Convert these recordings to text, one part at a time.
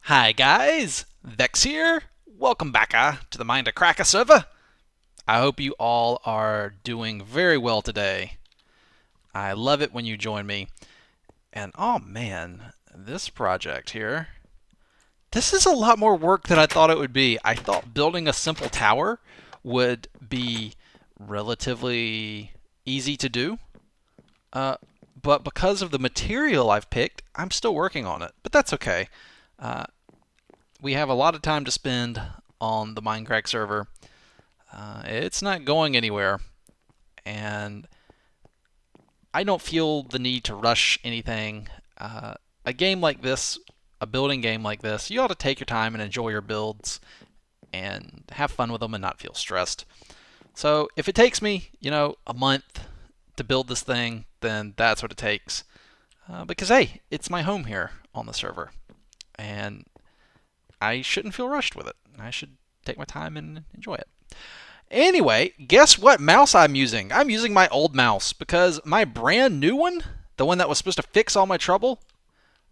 Hi guys, Vechs here. Welcome back to the Mindcrack server. I hope you all are doing very well today. I love it when you join me. And oh man, this project here, this is a lot more work than I thought it would be. I thought building a simple tower would be relatively easy to do. But because of the material I've picked, I'm still working on it. But that's okay. We have a lot of time to spend on the Mindcrack server. It's not going anywhere, and I don't feel the need to rush anything. A game like this, a building game like this, you ought to take your time and enjoy your builds and have fun with them and not feel stressed. So if it takes me, a month to build this thing, then that's what it takes. Because hey, it's my home here on the server, and I shouldn't feel rushed with it. I should take my time and enjoy it. Anyway, guess what mouse I'm using? I'm using my old mouse because my brand new one, the one that was supposed to fix all my trouble,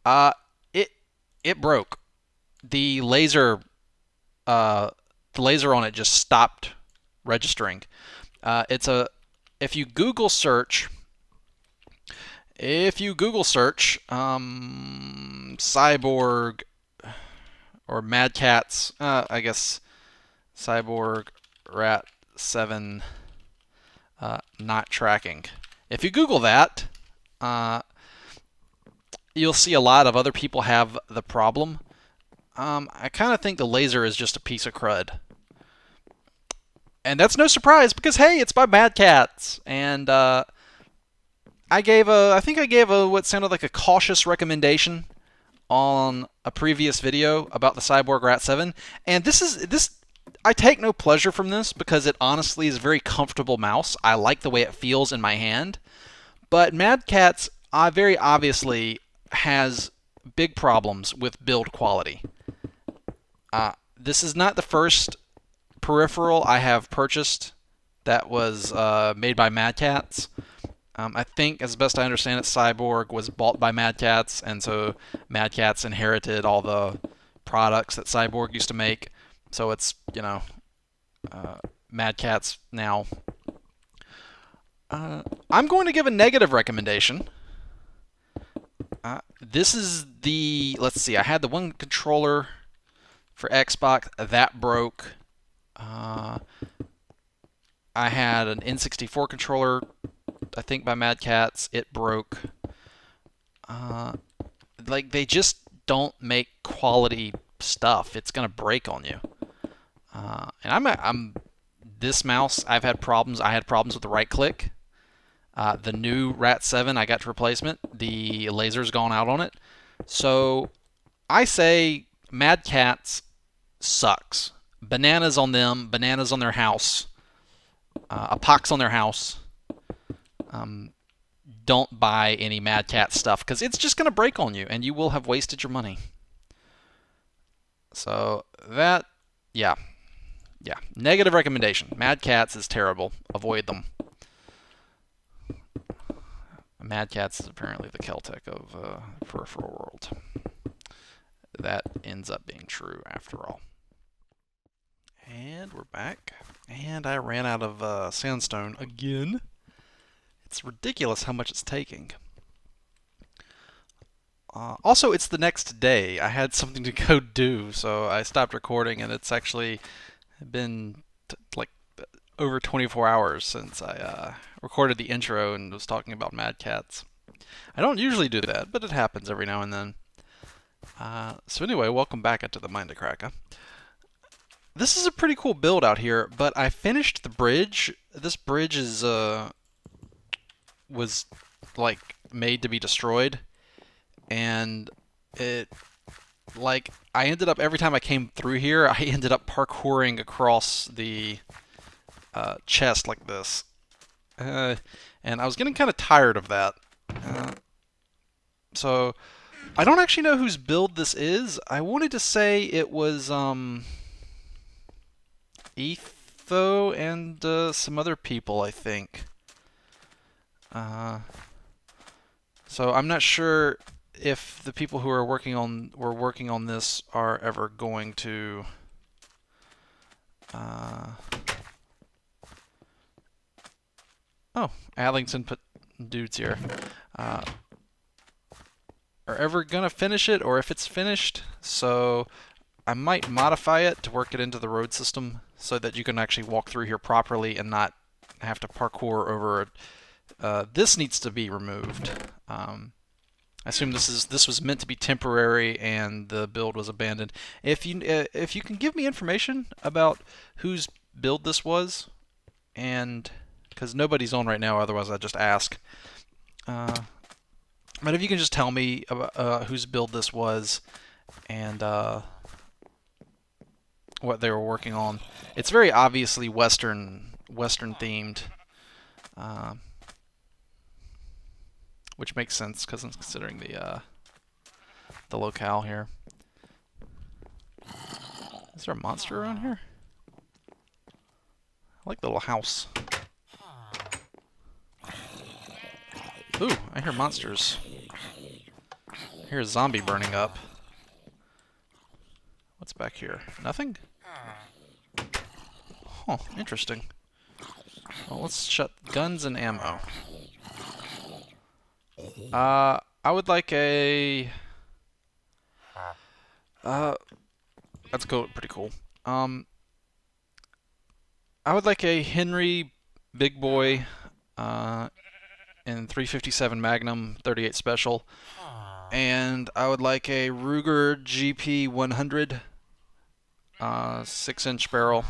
it broke. The laser on it just stopped registering. If you Google search cyborg or Mad Catz, I guess Cyborg Rat 7 not tracking. If you Google that, you'll see a lot of other people have the problem. I kind of think the laser is just a piece of crud. And that's no surprise because, hey, it's by Mad Catz. And I think I gave what sounded like a cautious recommendation on a previous video about the Cyborg Rat 7, and I take no pleasure from this because it honestly is a very comfortable mouse. I like the way it feels in my hand, but Mad Catz very obviously has big problems with build quality. This is not the first peripheral I have purchased that was made by Mad Catz. I think, as best I understand it, Cyborg was bought by Mad Catz, and so Mad Catz inherited all the products that Cyborg used to make. So it's, Mad Catz now. I'm going to give a negative recommendation. This is let's see, I had the one controller for Xbox, that broke. I had an N64 controller, I think by Mad Catz, it broke. They just don't make quality stuff. It's gonna break on you. And this mouse, I've had problems. I had problems with the right click. The new Rat 7 I got to replacement. The laser's gone out on it. So I say Mad Catz sucks. Bananas on them. Bananas on their house. A pox on their house. Don't buy any Mad Catz stuff because it's just going to break on you and you will have wasted your money. So that, yeah. Negative recommendation. Mad Catz is terrible. Avoid them. Mad Catz is apparently the Keltec of peripheral world. That ends up being true after all. And we're back. And I ran out of sandstone again. It's ridiculous how much it's taking. Also, it's the next day. I had something to go do, so I stopped recording, and it's actually been over 24 hours since I recorded the intro and was talking about Mad Catz. I don't usually do that, but it happens every now and then. So anyway, welcome back into the Mindcrack. This is a pretty cool build out here, but I finished the bridge. This bridge was made to be destroyed, and I ended up, every time I came through here, I ended up parkouring across the chest like this, and I was getting kind of tired of that. So I don't actually know whose build this is. I wanted to say it was Etho and some other people, I think. So I'm not sure if the people who are working on this are ever going to oh, Allington put dudes here. Are ever gonna finish it, or if it's finished. So I might modify it to work it into the road system so that you can actually walk through here properly and not have to parkour over it. This needs to be removed. I assume this was meant to be temporary and the build was abandoned. If you can give me information about whose build this was, and because nobody's on right now, otherwise I'd just ask. But if you can just tell me about, whose build this was and what they were working on. It's very obviously Western themed, which makes sense because I'm considering the locale here. Is there a monster around here? I like the little house. Ooh, I hear monsters. I hear a zombie burning up. What's back here? Nothing? Huh, interesting. Well, let's shut guns and ammo. I would like a... that's pretty cool. I would like a Henry Big Boy, in 357 Magnum 38 Special, and I would like a Ruger GP 100 6-inch barrel,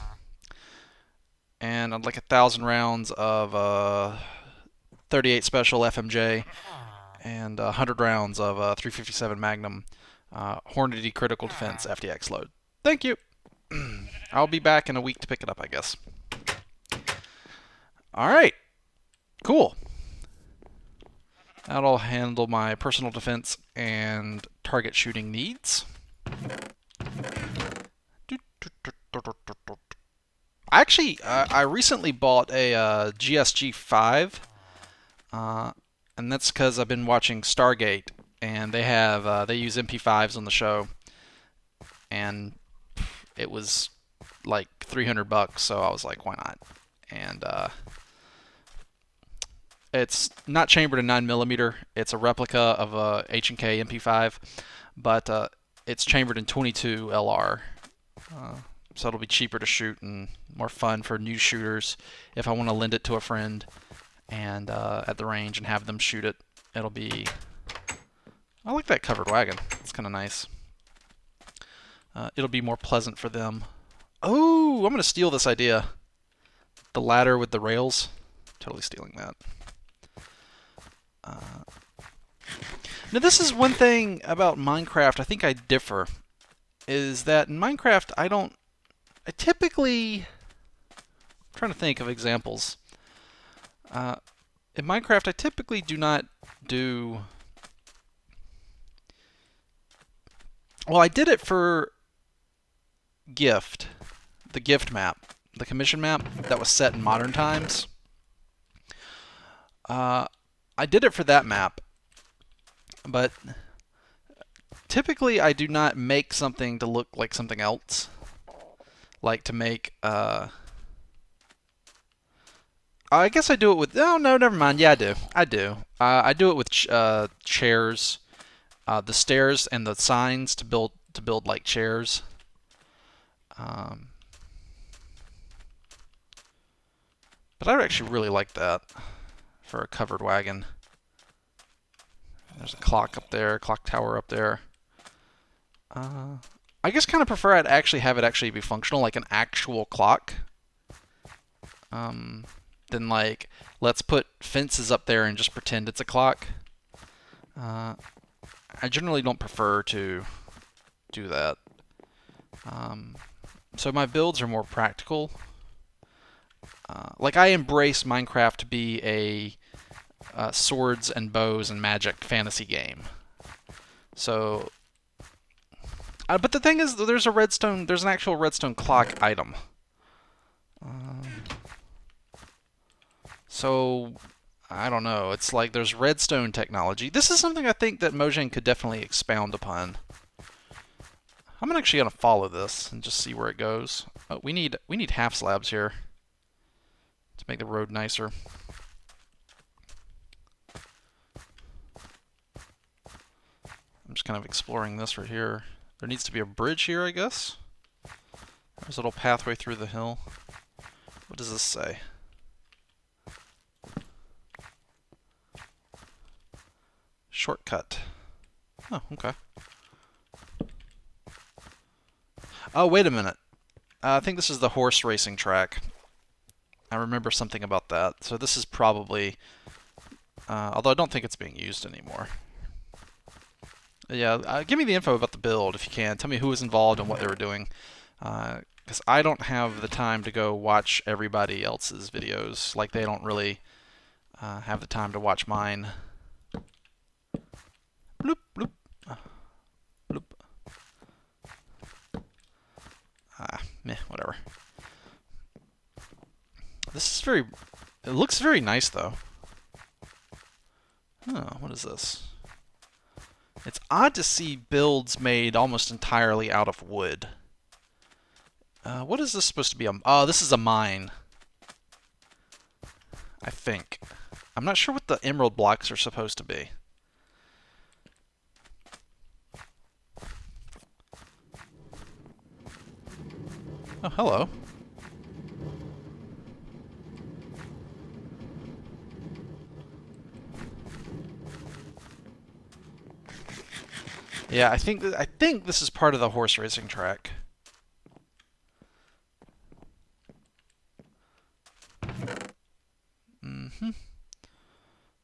and I'd like 1,000 rounds of 38 Special FMJ, and 100 rounds of 357 Magnum Hornady Critical Defense FDX load. Thank you. I'll be back in a week to pick it up, I guess. All right, cool. That'll handle my personal defense and target shooting needs. Actually, I recently bought a GSG-5, and that's because I've been watching Stargate, and they use MP5s on the show, and it was like $300, so I was like, why not? And it's not chambered in 9mm. It's a replica of a H&K MP5, but it's chambered in 22 LR. So it'll be cheaper to shoot and more fun for new shooters. If I want to lend it to a friend and at the range and have them shoot it, it'll be... I like that covered wagon. It's kind of nice. It'll be more pleasant for them. Oh, I'm going to steal this idea. The ladder with the rails. Totally stealing that. Now this is one thing about Minecraft I think I differ, is that in Minecraft I'm trying to think of examples. In Minecraft I typically do not do... Well, I did it for the gift map, the commission map that was set in modern times. I did it for that map, but typically I do not make something to look like something else. Like to make, I guess I do it with, oh no, never mind, yeah I do. I do it with chairs, the stairs and the signs to build like chairs. But I would actually really like that for a covered wagon. There's a clock up there, clock tower up there. I just kind of prefer I'd actually have it actually be functional, like an actual clock. Than like, let's put fences up there and just pretend it's a clock. I generally don't prefer to do that. So my builds are more practical. Like I embrace Minecraft to be a swords and bows and magic fantasy game. So, but the thing is, there's an actual redstone clock item. So I don't know. It's like there's redstone technology. This is something I think that Mojang could definitely expound upon. I'm actually gonna follow this and just see where it goes. We need half slabs here to make the road nicer. I'm just kind of exploring this right here. There needs to be a bridge here, I guess. There's a little pathway through the hill. What does this say? Shortcut. Oh, okay. Oh, wait a minute. I think this is the horse racing track. I remember something about that. So this is probably... although I don't think it's being used anymore. Yeah, give me the info about the build if you can. Tell me who was involved and what they were doing. Because I don't have the time to go watch everybody else's videos. Like, they don't really have the time to watch mine. Bloop, bloop. Bloop. Meh, whatever. This is very... It looks very nice, though. Oh, what is this? It's odd to see builds made almost entirely out of wood. What is this supposed to be? Oh, this is a mine. I think. I'm not sure what the emerald blocks are supposed to be. Oh, hello. Yeah, I think this is part of the horse racing track.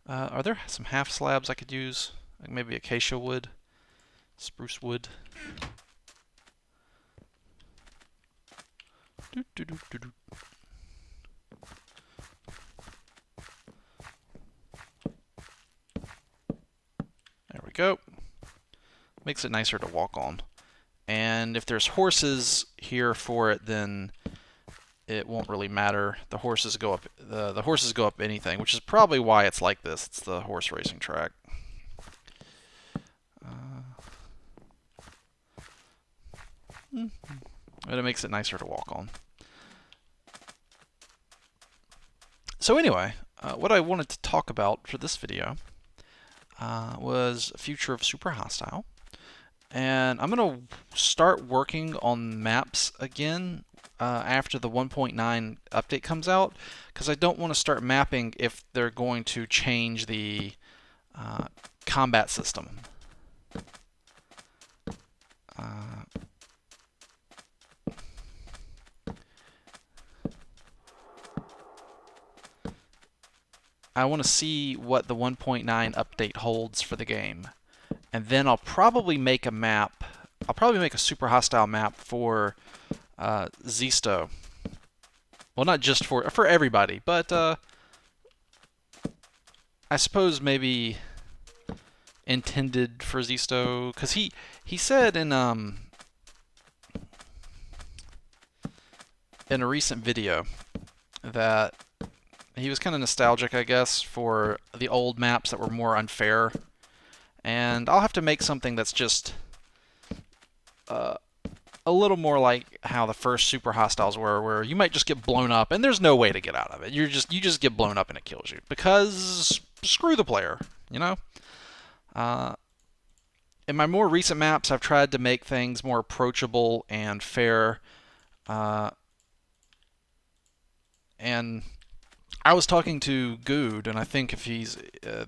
Are there some half slabs I could use? Like maybe acacia wood, spruce wood. Doo -doo -doo -doo -doo. There we go. Makes it nicer to walk on. And if there's horses here for it, then it won't really matter. The horses go up. The horses go up anything, which is probably why it's like this. It's the horse racing track. But it makes it nicer to walk on. So anyway, what I wanted to talk about for this video was future of Super Hostile. And I'm going to start working on maps again after the 1.9 update comes out, because I don't want to start mapping if they're going to change the combat system. I want to see what the 1.9 update holds for the game. And then I'll probably make a map. I'll probably make a Super Hostile map for Zisto. Well, not just for everybody, but I suppose maybe intended for Zisto, because he said in a recent video that he was kind of nostalgic, I guess, for the old maps that were more unfair. And I'll have to make something that's just a little more like how the first Super Hostiles were, where you might just get blown up and there's no way to get out of it. You just get blown up and it kills you, because screw the player, you know? In my more recent maps, I've tried to make things more approachable and fair. And I was talking to Good, and I think if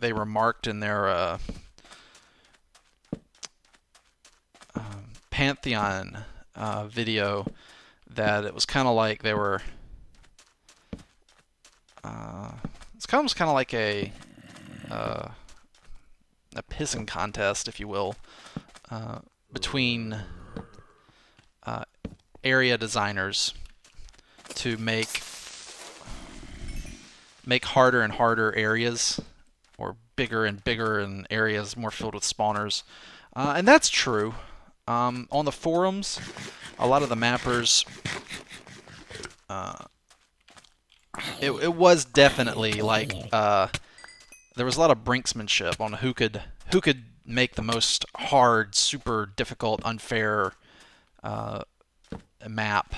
they remarked in their Pantheon video that it was kind of like they were. It's almost kind of like a pissing contest, if you will, between area designers to make harder and harder areas, or bigger and bigger and areas more filled with spawners. And that's true. On the forums, a lot of the mappers, it was definitely like there was a lot of brinksmanship on who could make the most hard, super difficult, unfair map.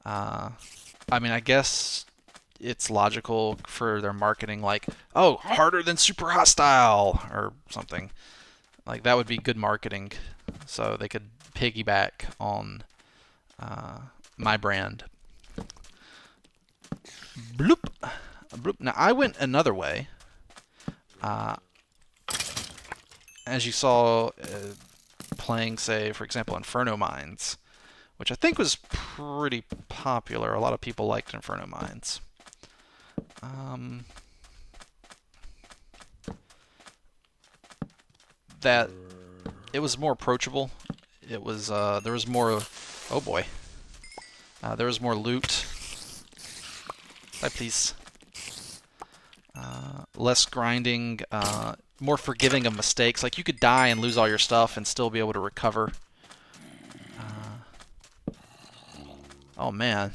I mean, I guess it's logical for their marketing, like, oh, harder than super hostile or something. Like, that would be good marketing, so they could piggyback on my brand. Bloop. Bloop. Now, I went another way. As you saw, playing, say, for example, Inferno Mines, which I think was pretty popular. A lot of people liked Inferno Mines. That it was more approachable. It was there was more. Oh boy, there was more loot. Bye, please. Less grinding. More forgiving of mistakes. Like, you could die and lose all your stuff and still be able to recover. Oh man,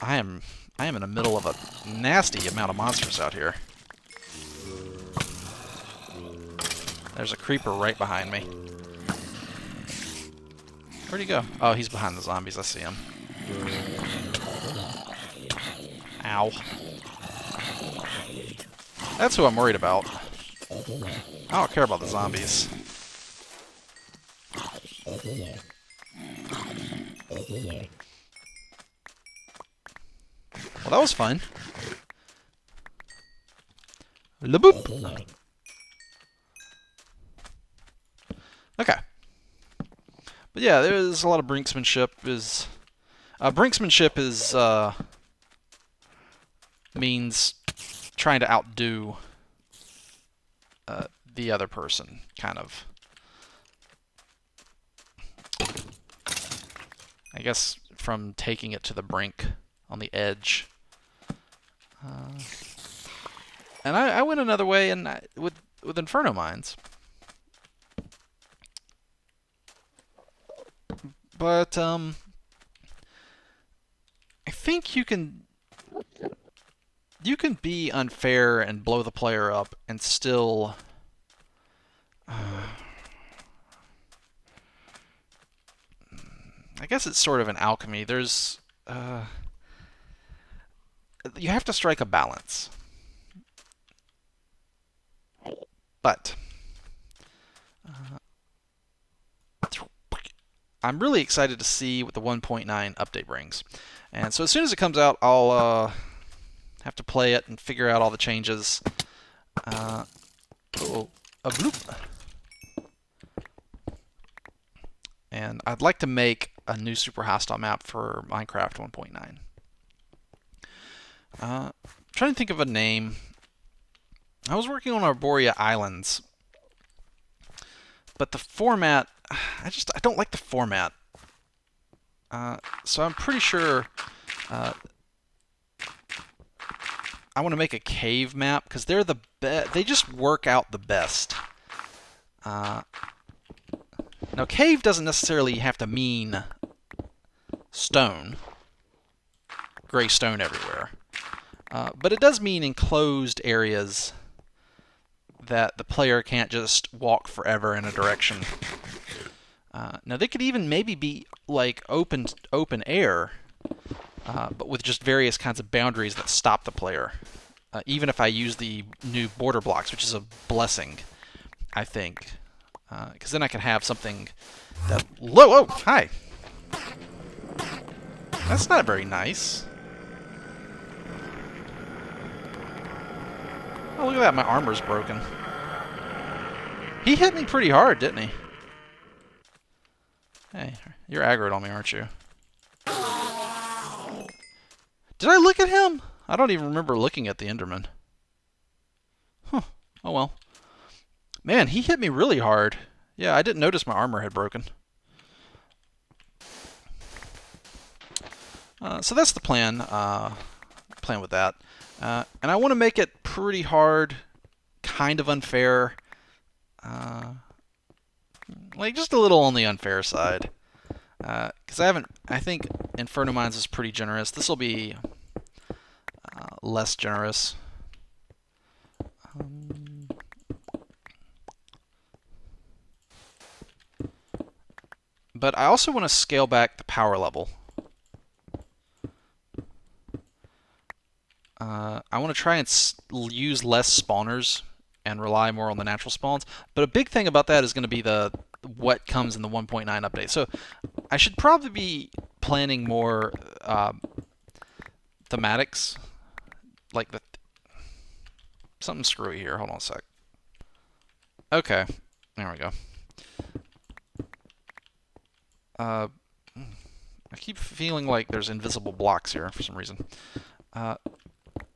I am in the middle of a nasty amount of monsters out here. There's a creeper right behind me. Where'd he go? Oh, he's behind the zombies. I see him. Ow. That's who I'm worried about. I don't care about the zombies. Well, that was fun. La-boop. Okay. But yeah, there's a lot of brinksmanship. Brinksmanship means trying to outdo the other person, kind of. I guess from taking it to the brink, on the edge. And I went another way with Inferno Mines. But I think you can be unfair and blow the player up and still I guess it's sort of an alchemy. There's you have to strike a balance. But I'm really excited to see what the 1.9 update brings. And so as soon as it comes out, I'll have to play it and figure out all the changes. A bloop. And I'd like to make a new super hostile map for Minecraft 1.9. Trying to think of a name. I was working on Arborea Islands, but the format, I don't like the format. So I'm pretty sure I want to make a cave map because they're the best. They just work out the best. Now, cave doesn't necessarily have to mean stone, gray stone everywhere, but it does mean enclosed areas that the player can't just walk forever in a direction. Now, they could even maybe be like open air, but with just various kinds of boundaries that stop the player. Even if I use the new border blocks, which is a blessing, I think. Because then I can have something that... Whoa, hi! That's not very nice. Oh, look at that, my armor's broken. He hit me pretty hard, didn't he? Hey, you're aggroed on me, aren't you? Did I look at him? I don't even remember looking at the Enderman. Huh. Oh well. Man, he hit me really hard. Yeah, I didn't notice my armor had broken. So that's the plan. Plan with that. And I want to make it pretty hard, kind of unfair. Like, just a little on the unfair side. Because I think Inferno Mines is pretty generous. This will be less generous. But I also want to scale back the power level. I want to try and use less spawners and rely more on the natural spawns. But a big thing about that is going to be what comes in the 1.9 update. So I should probably be planning more thematics, like something screwy here. Hold on a sec. Okay, there we go. I keep feeling like there's invisible blocks here for some reason.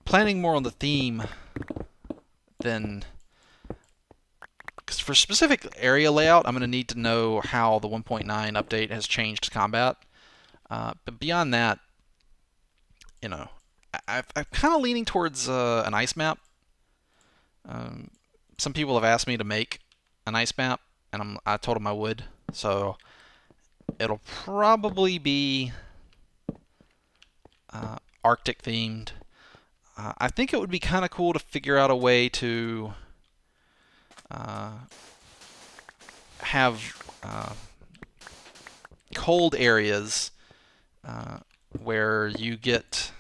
Planning more on the theme than... Because for specific area layout, I'm going to need to know how the 1.9 update has changed combat. But beyond that, you know, I'm kind of leaning towards an ice map. Some people have asked me to make an ice map, and I told them I would. So it'll probably be Arctic themed. I think it would be kind of cool to figure out a way to have cold areas where you get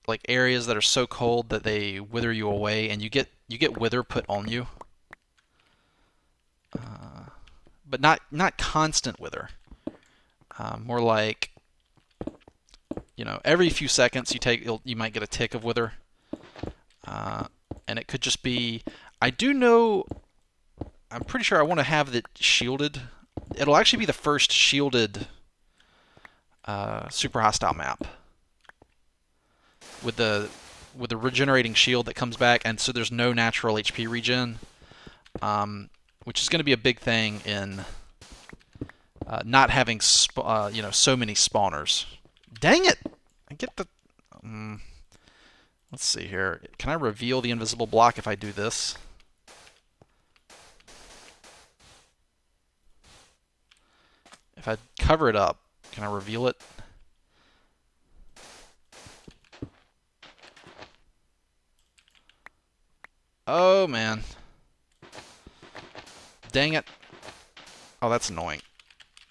like areas that are so cold that they wither you away, and you get wither put on you, but not constant wither. More like, you know, every few seconds you might get a tick of wither, and it could just be. I do know. I'm pretty sure I want to have it shielded. It'll actually be the first shielded super hostile map with the regenerating shield that comes back, and so there's no natural HP regen, which is going to be a big thing in not having you know, so many spawners. Dang it! I get the... let's see here. Can I reveal the invisible block if I do this? If I cover it up, can I reveal it? Oh, man. Dang it. Oh, that's annoying.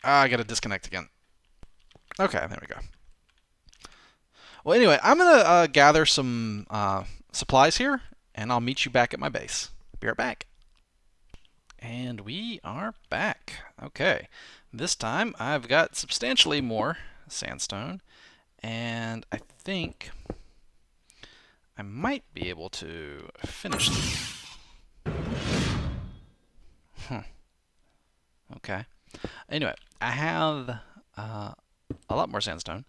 I gotta disconnect again. Okay, there we go. Well, anyway, I'm gonna gather some supplies here, and I'll meet you back at my base. Be right back. And we are back. Okay, this time I've got substantially more sandstone, and I think I might be able to finish this. Okay. Anyway, I have a lot more sandstone,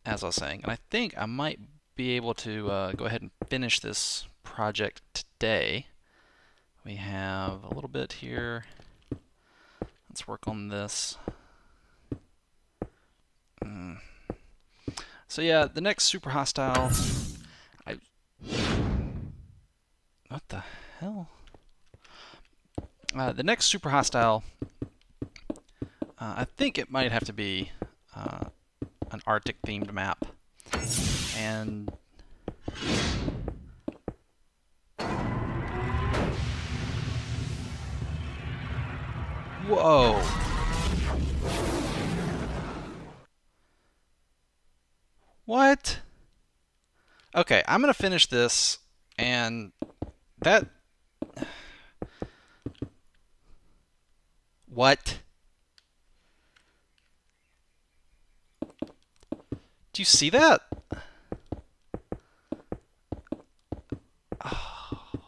as I was saying, and I think I might be able to go ahead and finish this project today. We have a little bit here. Let's work on this. So yeah, the next super hostile... What the hell? The next super hostile... I think it might have to be an Arctic themed map. And whoa. What? Okay, I'm gonna finish this, and that... What? Do you see that? Oh.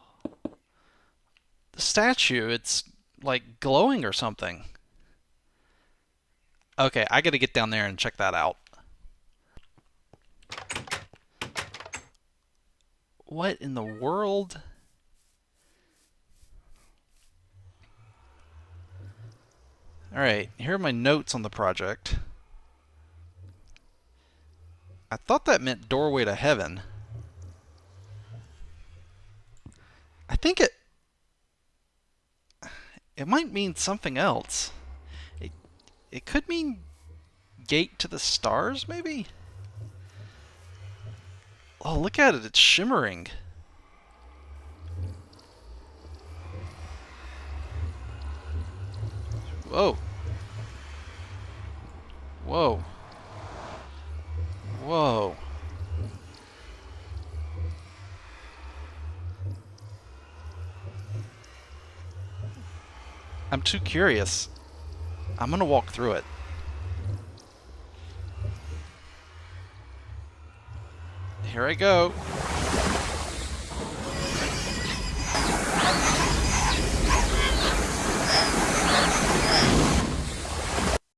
The statue, it's like glowing or something. Okay, I gotta get down there and check that out. What in the world? Alright, here are my notes on the project. I thought that meant doorway to heaven. I think it might mean something else. It could mean gate to the stars, maybe? Oh, look at it, it's shimmering. Whoa. Whoa. Whoa. I'm too curious. I'm gonna walk through it. Here I go.